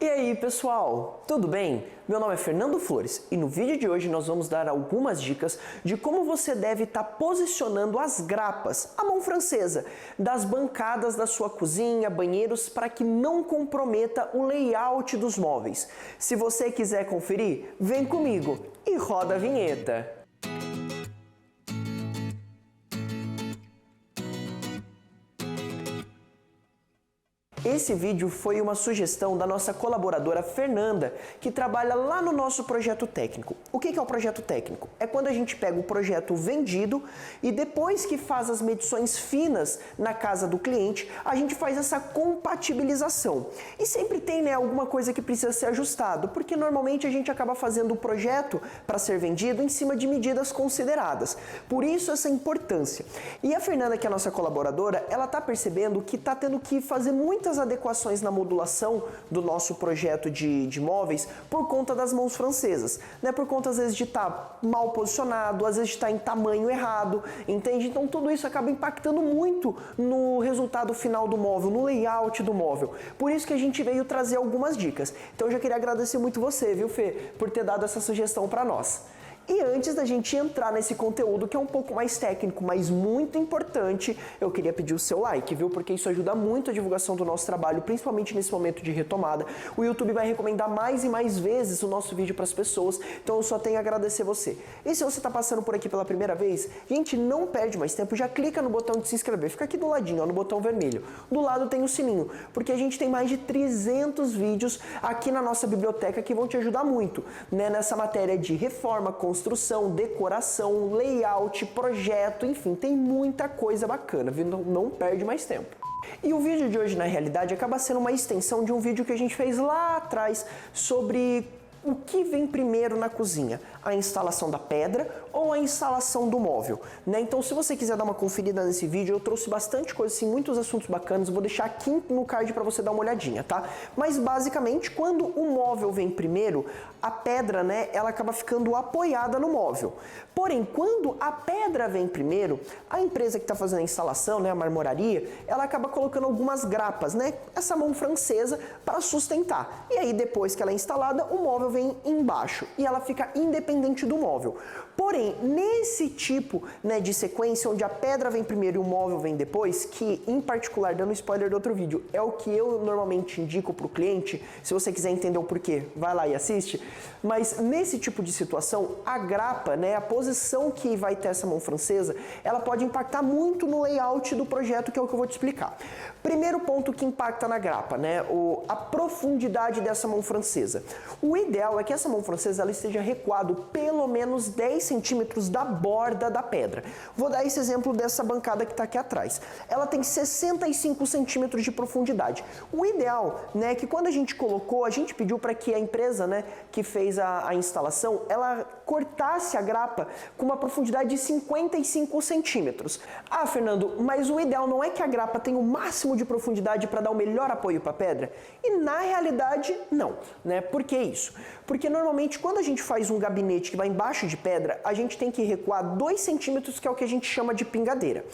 E aí pessoal, tudo bem? Meu nome é Fernando Flores e no vídeo de hoje nós vamos dar algumas dicas de como você deve estar posicionando as grapas, a mão francesa, das bancadas da sua cozinha, banheiros, para que não comprometa o layout dos móveis. Se você quiser conferir, vem comigo e roda a vinheta! Esse vídeo foi uma sugestão da nossa colaboradora Fernanda, que trabalha lá no nosso projeto técnico. O que é o projeto técnico? É quando a gente pega o projeto vendido e depois que faz as medições finas na casa do cliente, a gente faz essa compatibilização. E sempre tem alguma coisa que precisa ser ajustado, porque normalmente a gente acaba fazendo o projeto para ser vendido em cima de medidas consideradas. Por isso essa importância. E a Fernanda, que é a nossa colaboradora, ela está percebendo que está tendo que fazer muitas adequações na modulação do nosso projeto de móveis por conta das mãos francesas, né? Por conta às vezes de estar mal posicionado, às vezes de estar em tamanho errado, entende? Então tudo isso acaba impactando muito no resultado final do móvel, no layout do móvel. Por isso que a gente veio trazer algumas dicas. Então eu já queria agradecer muito você, viu, Fê, por ter dado essa sugestão para nós. E antes da gente entrar nesse conteúdo que é um pouco mais técnico, mas muito importante, eu queria pedir o seu like, viu? Porque isso ajuda muito a divulgação do nosso trabalho, principalmente nesse momento de retomada. O YouTube vai recomendar mais e mais vezes o nosso vídeo para as pessoas, então eu só tenho a agradecer você. E se você está passando por aqui pela primeira vez, gente, não perde mais tempo, já clica no botão de se inscrever, fica aqui do ladinho, ó, no botão vermelho. Do lado tem o sininho, porque a gente tem mais de 300 vídeos aqui na nossa biblioteca que vão te ajudar muito, né, nessa matéria de reforma, construção, decoração, layout, projeto, enfim, tem muita coisa bacana, viu? Não perde mais tempo. E o vídeo de hoje, na realidade, acaba sendo uma extensão de um vídeo que a gente fez lá atrás sobre o que vem primeiro na cozinha, a instalação da pedra ou a instalação do móvel, né? Então, se você quiser dar uma conferida nesse vídeo, eu trouxe bastante coisa, assim, muitos assuntos bacanas, eu vou deixar aqui no card para você dar uma olhadinha, tá? Mas, basicamente, quando o móvel vem primeiro, a pedra, né, ela acaba ficando apoiada no móvel. Porém, quando a pedra vem primeiro, a empresa que está fazendo a instalação, né, a marmoraria, ela acaba colocando algumas grapas, né, essa mão francesa, para sustentar. E aí, depois que ela é instalada, o móvel vem embaixo e ela fica independente do móvel. Porém, nesse tipo, né, de sequência onde a pedra vem primeiro e o móvel vem depois, que em particular, dando spoiler do outro vídeo, é o que eu normalmente indico para o cliente, se você quiser entender o porquê, vai lá e assiste, mas nesse tipo de situação, a grapa, né, a posição que vai ter essa mão francesa, ela pode impactar muito no layout do projeto, que é o que eu vou te explicar. Primeiro ponto que impacta na grapa, né, a profundidade dessa mão francesa. O ideal é que essa mão francesa ela esteja recuado pelo menos 10 centímetros da borda da pedra. Vou dar esse exemplo dessa bancada que está aqui atrás. Ela tem 65 centímetros de profundidade. O ideal, né, é que quando a gente colocou, a gente pediu para que a empresa, né, que fez a instalação, ela cortasse a grapa com uma profundidade de 55 centímetros. Ah, Fernando, mas o ideal não é que a grapa tenha o máximo de profundidade para dar o melhor apoio para a pedra? E na realidade, não, né? Por que isso? Porque normalmente quando a gente faz um gabinete que vai embaixo de pedra, a gente tem que recuar 2 centímetros, que é o que a gente chama de pingadeira.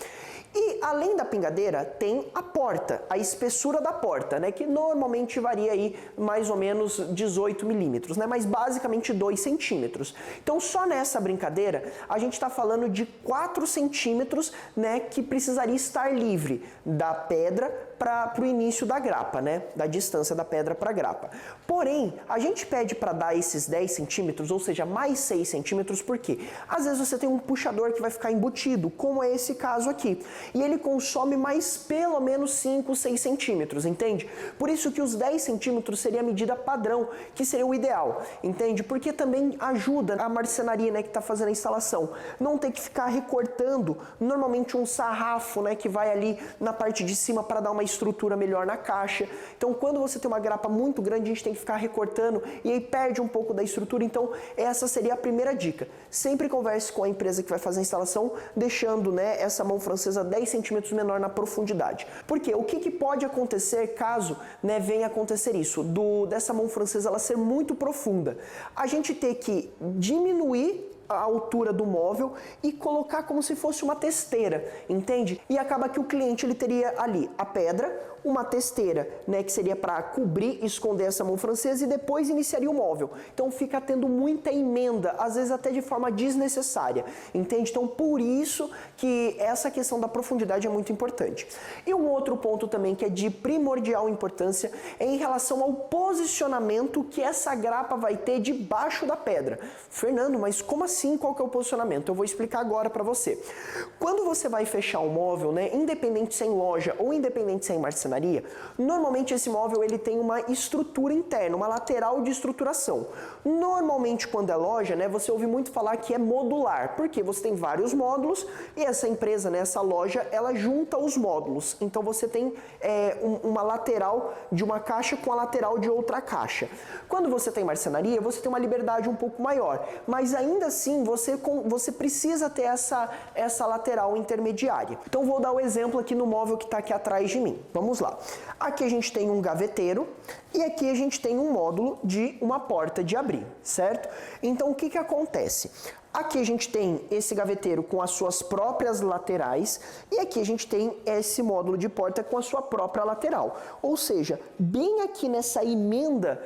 E além da pingadeira, tem a porta, a espessura da porta, né, que normalmente varia aí mais ou menos 18 milímetros, né, mas basicamente 2 centímetros. Então só nessa brincadeira, a gente está falando de 4 centímetros, né, que precisaria estar livre da pedra para o início da grapa, né, da distância da pedra para a grapa. Porém, a gente pede para dar esses 10 centímetros, ou seja, mais 6 centímetros, por quê? Às vezes você tem um puxador que vai ficar embutido, como é esse caso aqui, e ele consome mais pelo menos 5, 6 centímetros, entende? Por isso que os 10 centímetros seria a medida padrão, que seria o ideal, entende? Porque também ajuda a marcenaria, né, que está fazendo a instalação, não ter que ficar recortando normalmente um sarrafo, né, que vai ali na parte de cima para dar uma estrutura melhor na caixa. Então, quando você tem uma grapa muito grande, a gente tem que ficar recortando e aí perde um pouco da estrutura. Então, essa seria a primeira dica. Sempre converse com a empresa que vai fazer a instalação, deixando, né, essa mão francesa 10 centímetros menor na profundidade. Porque o que pode acontecer caso, né, venha acontecer isso, dessa mão francesa ela ser muito profunda? A gente ter que diminuir a altura do móvel e colocar como se fosse uma testeira, entende? E acaba que o cliente ele teria ali a pedra, uma testeira, né, que seria para cobrir, esconder essa mão francesa e depois iniciaria o móvel. Então fica tendo muita emenda, às vezes até de forma desnecessária, entende? Então por isso que essa questão da profundidade é muito importante. E um outro ponto também que é de primordial importância é em relação ao posicionamento que essa grapa vai ter debaixo da pedra. Fernando, mas como assim? Qual que é o posicionamento? Eu vou explicar agora para você. Quando você vai fechar um móvel, né, independente se é em loja ou independente se é em marcenaria, normalmente esse móvel ele tem uma estrutura interna, uma lateral de estruturação. Normalmente quando é loja, né, você ouve muito falar que é modular, porque você tem vários módulos e essa empresa, né, essa loja, ela junta os módulos. Então você tem uma lateral de uma caixa com a lateral de outra caixa. Quando você tem marcenaria, você tem uma liberdade um pouco maior, mas ainda assim você precisa ter essa lateral intermediária. Então vou dar o exemplo aqui no móvel que está aqui atrás de mim. Vamos lá. Aqui a gente tem um gaveteiro e aqui a gente tem um módulo de uma porta de abrir, certo? Então o que acontece? Aqui a gente tem esse gaveteiro com as suas próprias laterais e aqui a gente tem esse módulo de porta com a sua própria lateral. Ou seja, bem aqui nessa emenda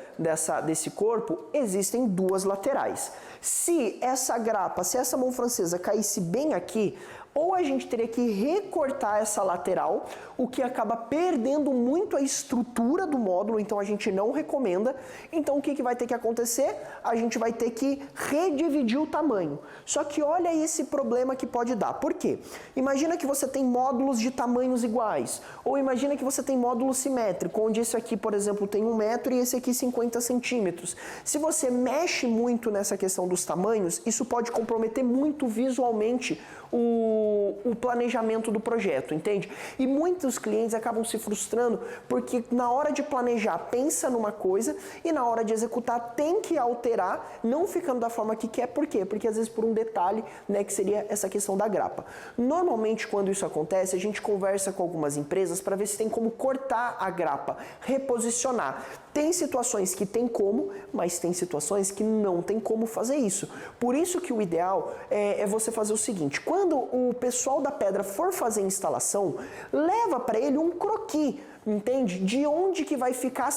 desse corpo existem duas laterais. Se essa grapa, se essa mão francesa caísse bem aqui, ou a gente teria que recortar essa lateral, o que acaba perdendo muito a estrutura do módulo, então a gente não recomenda. Então o que vai ter que acontecer? A gente vai ter que redividir o tamanho. Só que olha esse problema que pode dar. Por quê? Imagina que você tem módulos de tamanhos iguais, ou imagina que você tem módulo simétrico, onde esse aqui, por exemplo, tem 1 metro e esse aqui 50 centímetros. Se você mexe muito nessa questão dos tamanhos, isso pode comprometer muito visualmente o planejamento do projeto, entende? E muitos clientes acabam se frustrando porque na hora de planejar pensa numa coisa e na hora de executar tem que alterar, não ficando da forma que quer. Por quê? Porque às vezes por um detalhe, né, que seria essa questão da grapa. Normalmente quando isso acontece, a gente conversa com algumas empresas para ver se tem como cortar a grapa, reposicionar. Tem situações que tem como, mas tem situações que não tem como fazer isso. Por isso que o ideal é você fazer o seguinte: quando o pessoal da pedra for fazer a instalação, leva para ele um croquis, entende? De onde que vai ficar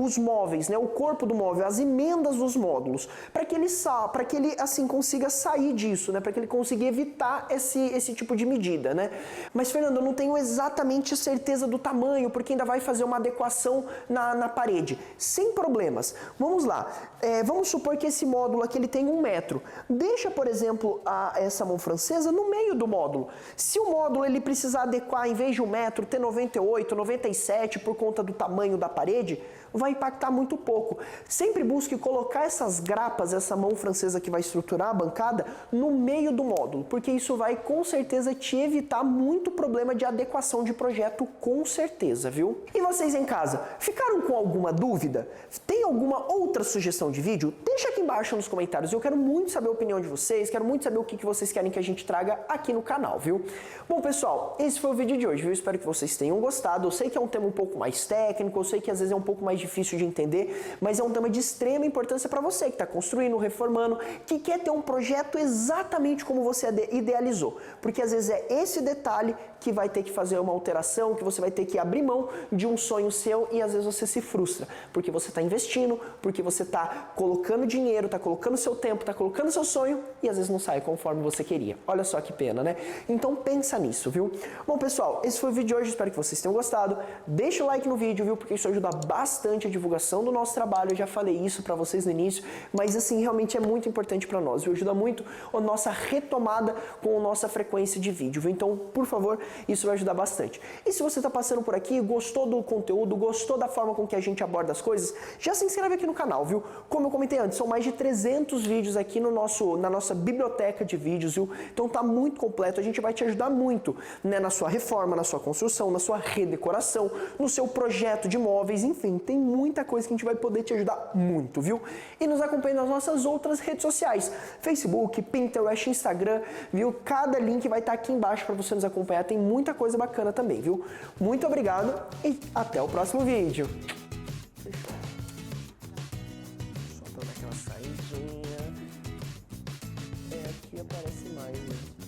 os móveis, né? O corpo do móvel, as emendas dos módulos, para que ele assim consiga sair disso, né? Para que ele consiga evitar esse tipo de medida, né? Mas Fernando, eu não tenho exatamente certeza do tamanho, porque ainda vai fazer uma adequação na parede. Sem problemas. Vamos lá. Vamos supor que esse módulo aqui ele tem 1 metro. Deixa, por exemplo, essa mão francesa no meio do módulo. Se o módulo ele precisar adequar, em vez de 1 metro, ter 98, 97 por conta do tamanho da parede, vai impactar muito pouco. Sempre busque colocar essas grapas, essa mão francesa que vai estruturar a bancada, no meio do módulo, porque isso vai com certeza te evitar muito problema de adequação de projeto, com certeza, viu? E vocês em casa, ficaram com alguma dúvida? Tem alguma outra sugestão de vídeo? Deixa aqui embaixo nos comentários, eu quero muito saber a opinião de vocês, quero muito saber o que vocês querem que a gente traga aqui no canal, viu? Bom pessoal, esse foi o vídeo de hoje, viu? Espero que vocês tenham gostado. Eu sei que é um tema um pouco mais técnico, eu sei que às vezes é um pouco mais difícil de entender, mas é um tema de extrema importância para você que está construindo, reformando, que quer ter um projeto exatamente como você idealizou, porque às vezes é esse detalhe que vai ter que fazer uma alteração, que você vai ter que abrir mão de um sonho seu e às vezes você se frustra, porque você está investindo, porque você está colocando dinheiro, está colocando seu tempo, está colocando seu sonho e às vezes não sai conforme você queria. Olha só que pena, né? Então pensa nisso, viu? Bom pessoal, esse foi o vídeo de hoje, espero que vocês tenham gostado. Deixa o like no vídeo, viu? Porque isso ajuda bastante a divulgação do nosso trabalho. Eu já falei isso para vocês no início, mas assim, realmente é muito importante para nós, viu? Ajuda muito a nossa retomada com a nossa frequência de vídeo, viu? Então, por favor, isso vai ajudar bastante. E se você está passando por aqui, gostou do conteúdo, gostou da forma com que a gente aborda as coisas, já se inscreve aqui no canal, viu? Como eu comentei antes, são mais de 300 vídeos aqui na nossa biblioteca de vídeos, viu? Então tá muito completo, a gente vai te ajudar muito, né? Na sua reforma, na sua construção, na sua redecoração, no seu projeto de móveis, enfim, tem muita coisa que a gente vai poder te ajudar muito, viu? E nos acompanhe nas nossas outras redes sociais, Facebook, Pinterest, Instagram, viu? Cada link vai estar aqui embaixo para você nos acompanhar, tem muita coisa bacana também, viu? Muito obrigado e até o próximo vídeo. Fechou. Só pra dar aquela saidinha. aqui aparece mais, né?